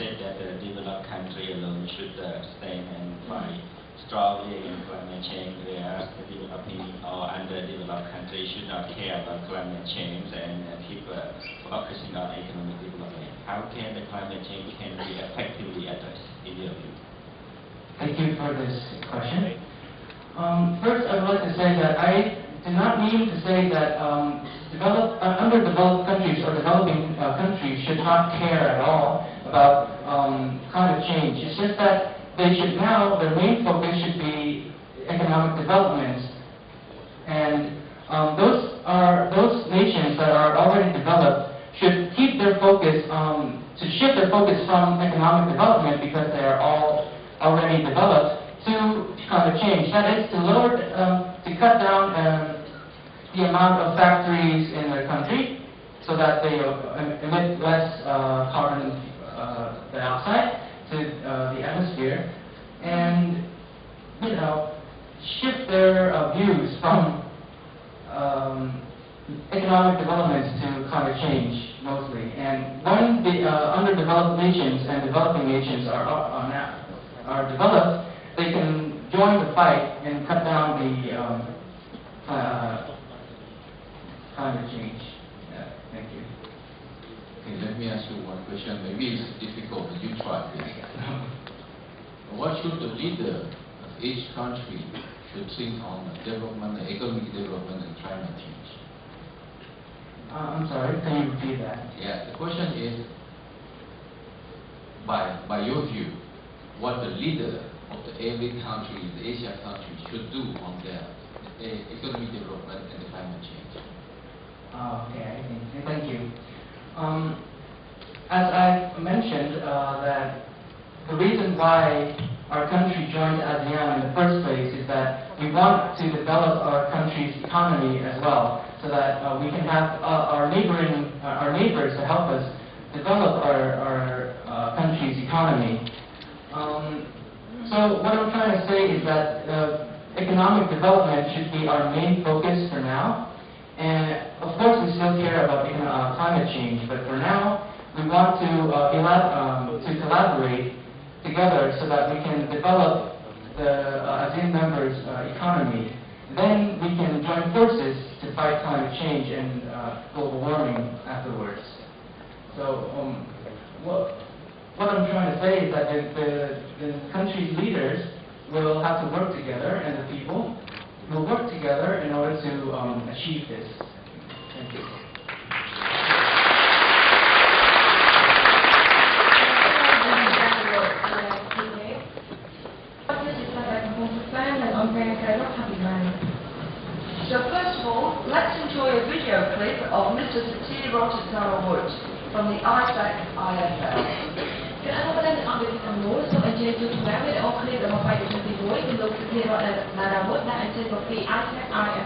said that the developed country alone should stand and fight strongly against climate change, whereas the developing or underdeveloped countries should not care about climate change and keep focusing on economic development. How can the climate change can be effectively addressed in your view? Thank you for this question. First, I would like to say that I do not mean to say that underdeveloped countries or developing countries should not care at all about climate change. It's just that they should now, their main focus should be economic development. And those nations that are already developed should keep their focus, to shift their focus from economic development because they are all already developed to climate change. That is to lower, to cut down the amount of factories in their country so that they emit less carbon dioxide to the atmosphere, and shift their views from economic development to climate change mostly. And when the underdeveloped nations and developing nations are developed, they can join the fight and cut down the climate change. Thank you. Okay, let me ask you one question. Maybe it's difficult, but you try, please. What should the leader of each country should think on development, economic development, and climate change? I'm sorry, can you repeat that? Yeah, the question is, by your view, what the leader of every country, the Asian country, should do on their economic development and climate change? Okay, thank you. As I mentioned, that the reason why our country joined ASEAN in the first place is that we want to develop our country's economy as well, so that we can have our neighbors to help us develop our country's economy. So what I'm trying to say is that economic development should be our main focus for now. And of course, we still care about climate change, but for now, we want to collaborate together so that we can develop the ASEAN members' economy. Then we can join forces to fight climate change and global warming afterwards. So what I'm trying to say is that the country's leaders will have to work together, and the people will work together in order to achieve this. Thank you. So first of all, let's enjoy a video clip of Mr. Satir Rotatara-Wood from the ISAC IFL. Cái anh có đang làm việc làm múa so anh chơi chung với cái ông clip là một bài trong tiếng múa thì lúc kia gọi là Wood đã anh chơi một cái ISAC IFL.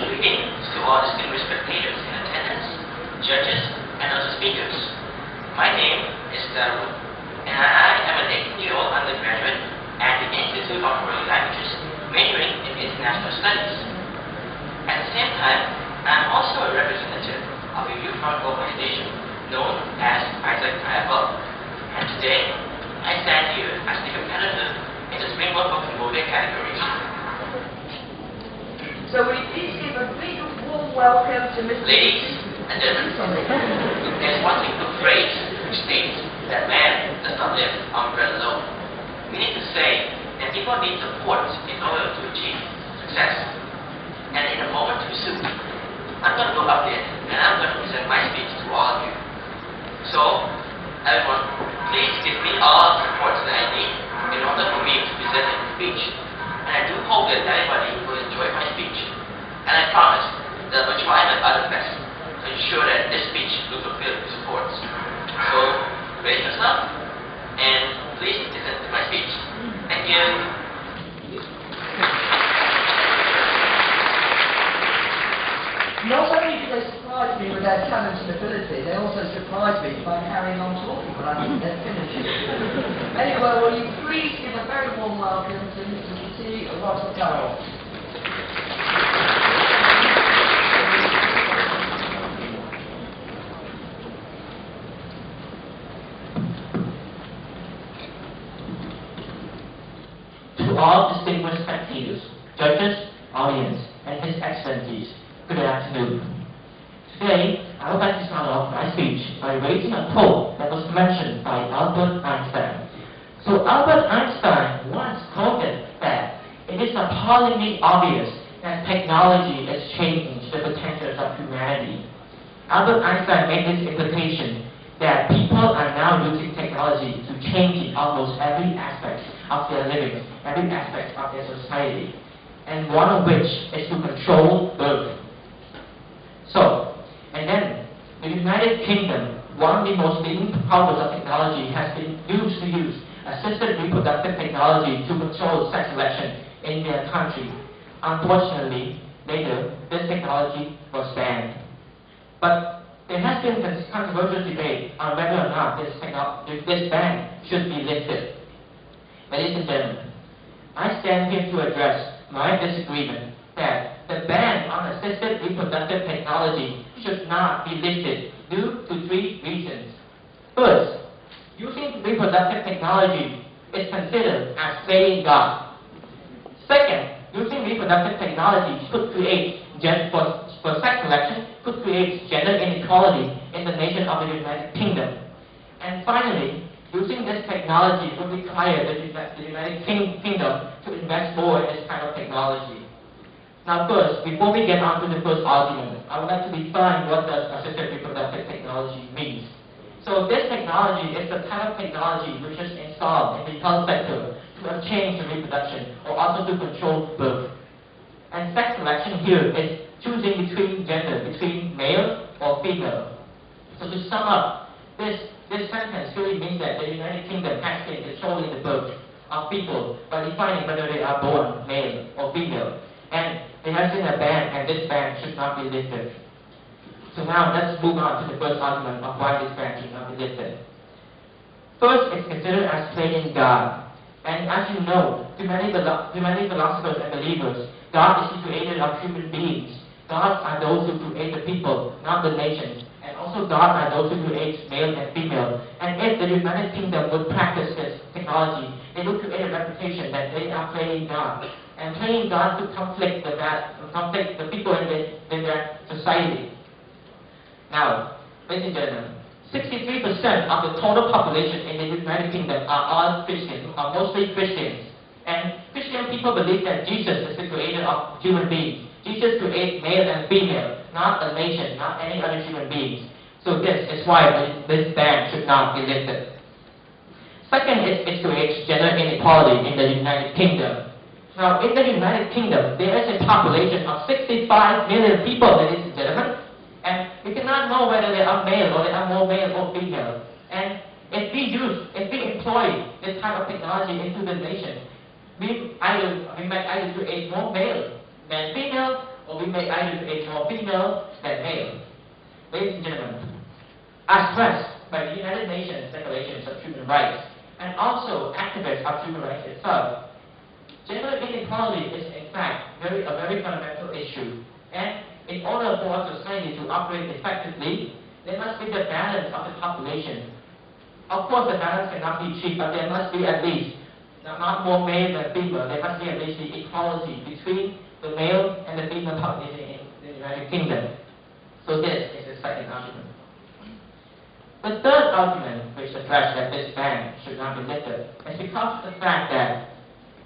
Greetings to all distinguished spectators in attendance, judges, and also speakers. My name is Darwood, and I am an 18-year-old undergraduate at the Institute of Foreign Languages, majoring in International Studies. At the same time, I am also a representative of a youth-run organization known as ISAC IFL, and today I stand here as the competitor in the SpringBoard for Cambodia category. So we please give a big warm welcome to Mr. Ladies and gentlemen, there's one single phrase which states that man does not live on bread alone. Meaning to say that people need support in order to achieve success. And in a moment too soon, I'm going to go up there and I'm going to present my speech to all of you. So, everyone, please give me all the support that I need in order for me to present a speech. And I do hope that everybody will enjoy my speech. And I promise that I will try my other best to ensure that this speech will fulfill the support. So, brace yourself and please listen to my speech. Thank you. Not only do they surprise me with their talent and ability, they also surprise me by carrying on talking when I think they're finished. Anyway, will you please give a very warm welcome to Mr. Satir Rotatara. all distinguished spectators, judges, audience, and His Excellencies, good afternoon. Today, I would like to start off my speech by raising a quote that was mentioned by Albert Einstein. So Albert Einstein once quoted that it is appallingly obvious that technology is changing the potentials of humanity. Albert Einstein made this implication that people are now using technology to change almost every aspect of their living, every aspect of their society, and one of which is to control birth. So, and then the United Kingdom, one of the most leading powers of technology, has been used to use assisted reproductive technology to control sex selection in their country. Unfortunately, later, this technology was banned. But there has been this controversial debate on whether or not this ban should be lifted. Ladies and gentlemen, I stand here to address my disagreement that the ban on assisted reproductive technology should not be lifted due to 3 reasons. First, using reproductive technology is considered as playing God. Second, using reproductive technology could create, for sex selection, could create gender inequality in the nation of the United Kingdom. And finally, using this technology would require the United Kingdom to invest more in this kind of technology. Now first, before we get on to the first argument, I would like to define what does assisted reproductive technology means. So this technology is the type of technology which is installed in the health sector to change the reproduction or also to control birth. And sex selection here is choosing between gender, between male or female. So to sum up, this sentence really means that the United Kingdom has been controlling the birth of people by defining whether they are born male or female. And there has been a ban, and this ban should not be lifted. So now let's move on to the first argument of why this ban should not be lifted. First, it's considered as playing God. And as you know, to many philosophers and believers, God is the creator of human beings. Gods are those who create the people, not the nations. And also God are those who create male and female. And if the United Kingdom would practice this technology, they would create a reputation that they are playing God. And playing God to conflict the people in their society. Now, ladies and gentlemen, 63% of the total population in the United Kingdom are all Christians, are mostly Christians. And Christian people believe that Jesus is the creator of human beings. Jesus creates male and female, not a nation, not any other human beings. So this is why this ban should not be lifted. Second, it creates gender inequality in the United Kingdom. Now, in the United Kingdom, there is a population of 65 million people, ladies and gentlemen. And we cannot know whether they are male or they are more male or female. And if we employ this type of technology into the nation, we might either create more male than female, or we may either create more female than male. Ladies and gentlemen, as stressed by the United Nations Declaration of Human Rights, and also activists of human rights itself, gender inequality is in fact a very fundamental issue. And in order for our society to operate effectively, there must be the balance of the population. Of course, the balance cannot be achieved, but there must be at least, not more male than female, there must be at least the equality between the male and the female population in the United Kingdom. So this is the second argument. The third argument which suggests that this ban should not be lifted is because of the fact that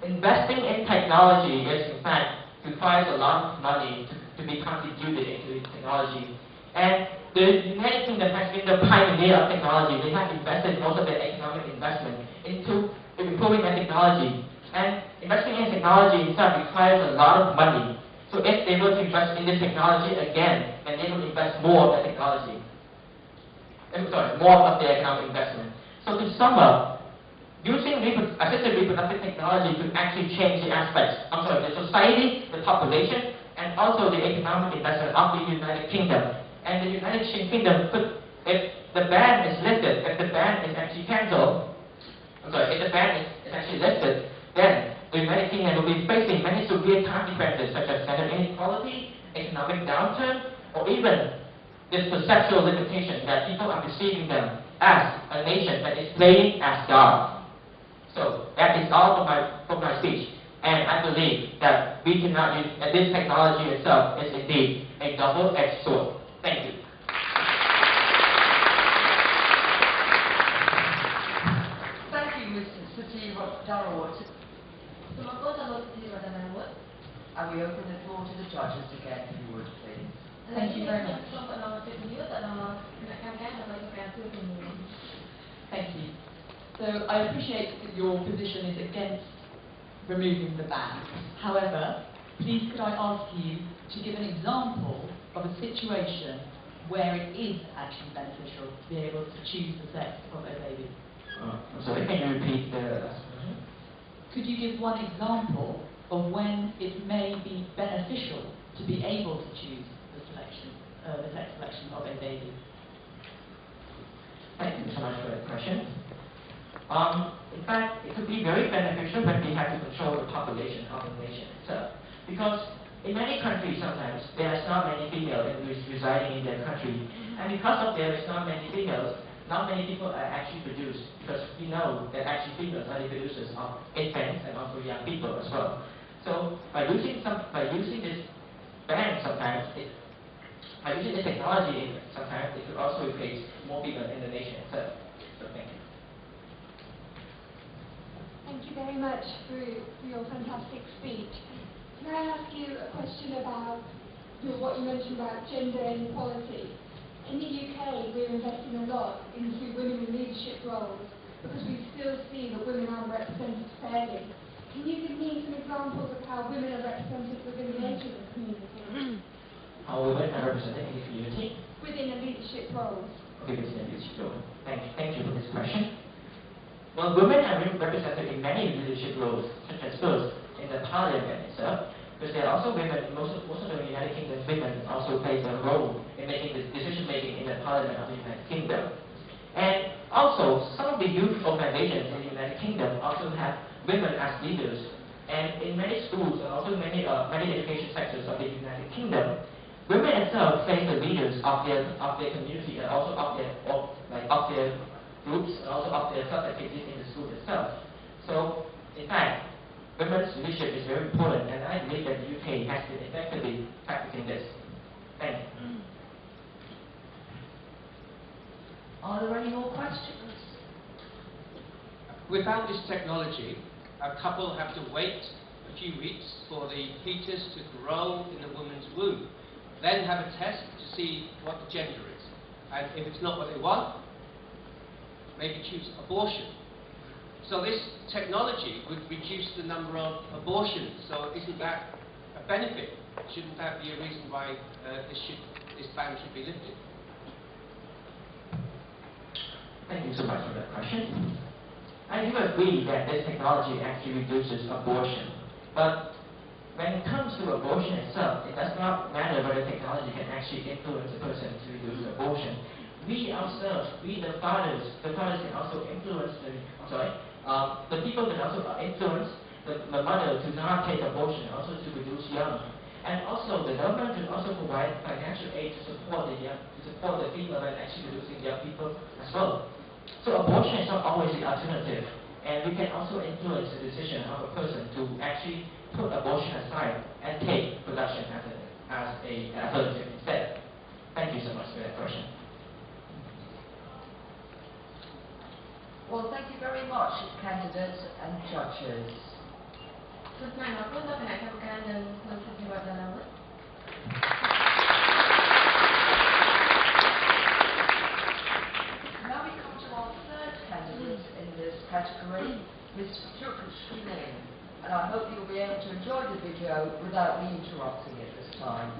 investing in technology in fact requires a lot of money to be contributed into technology. And the United Kingdom has been the pioneer of technology. They have invested most of their economic investment into improving their technology. And investing in technology itself requires a lot of money. So if they were to invest in this technology again, then they would invest more of the technology. More of their economic investment. So to sum up, using assisted reproductive technology to actually change the aspects, the society, the population, and also the economic investment of the United Kingdom. And the United Kingdom could, if the ban is lifted, if the ban is actually cancelled, if the ban is actually lifted, then the United Kingdom will be facing many severe consequences such as gender inequality, economic downturn, or even this perceptual limitation that people are perceiving them as a nation that is playing as God. So that is all for my speech. And I believe that we cannot use, that this technology itself is indeed a double-edged sword. Thank you. Thank you, Mr. Sati Darrawat. And we open the floor to the judges again, if you would, please. Thank you very much. Thank you. So I appreciate that your position is against removing the ban. However, please could I ask you to give an example of a situation where it is actually beneficial to be able to choose the sex of a baby? I'm sorry, can you repeat the last question? Could you give one example of when it may be beneficial to be able to choose the sex selection of a baby? Thank you so much for that question. In fact, it could be very beneficial when we have to control the population of the nation itself. Because in many countries sometimes there is not many females residing in their country. And because of there is not many females, not many people are actually produced. Because we know that actually females are the producers of infants and also young people as well. So by using this ban sometimes, by using this technology sometimes it could also replace more people in the nation itself. So thank you. Thank you very much for your fantastic speech. Can I ask you a question about what you mentioned about gender inequality? In the UK, we're investing a lot into women in leadership roles because we still see that women aren't represented fairly. Can you give me some examples of how women are represented within the Asian community? How women are represented in the community? Within a leadership roles. Okay, within a leadership role. Thank you for this question. Well, women are represented in many leadership roles, such as first in the parliament itself, because there are also women, most of the United Kingdom's women also play a role in making the decision-making in the parliament of the United Kingdom. And also, some of the youth organizations in the United Kingdom also have women as leaders. And in many schools and also many education sectors of the United Kingdom, women themselves play the leaders of their community and also of their groups and also of their sub-activities in the school itself. So, in fact, women's leadership is very important, and I believe that the UK has been effectively practicing this. Thank you. Are there any more questions? Without this technology, a couple have to wait a few weeks for the fetus to grow in the woman's womb, then have a test to see what the gender is. And if it's not what they want, maybe choose abortion. So this technology would reduce the number of abortions. So isn't that a benefit? Shouldn't that be a reason why this ban should be lifted? Thank you so much for that question. I do agree that this technology actually reduces abortion. But when it comes to abortion itself, it does not matter whether technology can actually influence a person to reduce abortion. We ourselves, the fathers can also influence the people can also influence the mother to not take abortion, also to reduce young. And also the government can also provide financial aid to support the female and actually reducing young people as well. So abortion is not always the alternative. And we can also influence the decision of a person to actually put abortion aside and take production as an alternative instead. Thank you so much for that question. Well, thank you very much, candidates and judges. Now we come to our third candidate in this category, Mr. Turkushkine. And I hope you'll be able to enjoy the video without me interrupting it this time.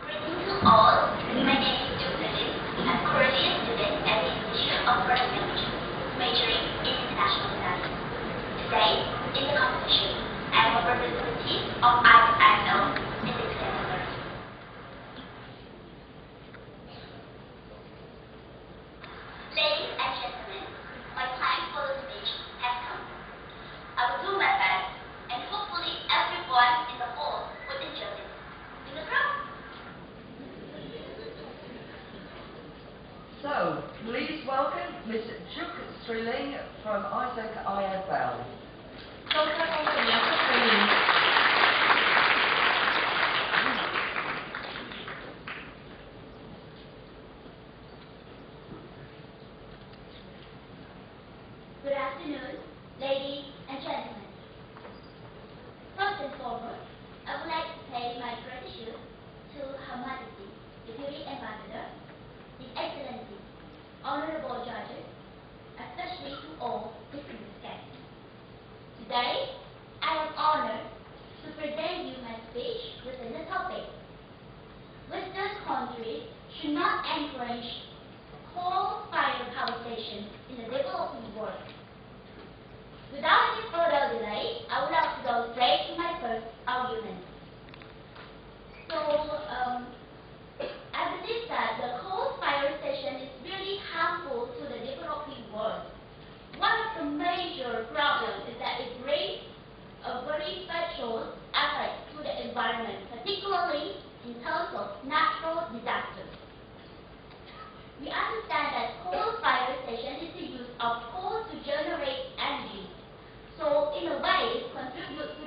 Greetings to all. My name is Joseph. I'm currently a student at the Institute of Foreign Languages, majoring in International Studies. Today, in the competition, I am a representative of ISL in this category. Ladies and gentlemen, my time for the stage has come. I will do my best, and hopefully everyone in the hall would enjoy it. In the crowd. Trilling from Isaac IFL. câu các câu hỏi là các thầy. Good afternoon, ladies and gentlemen. First and foremost, I would like to pay my gratitude to Her Majesty, the Beauty Ambassador, His Excellency, honorable judges, especially to all distinguished guests. Today, I am honored to present you my speech within the topic. Western countries should not encourage coal-fired power stations in the developing world. Without any further delay, I would like to go straight to my first argument. So, I believe that the coal-fired station is really harmful to the developing world. One of the major problems is that it brings a very special effect to the environment, particularly in terms of natural disasters. We understand that coal-fired station is the use of coal to generate energy. So, in a way, it contributes to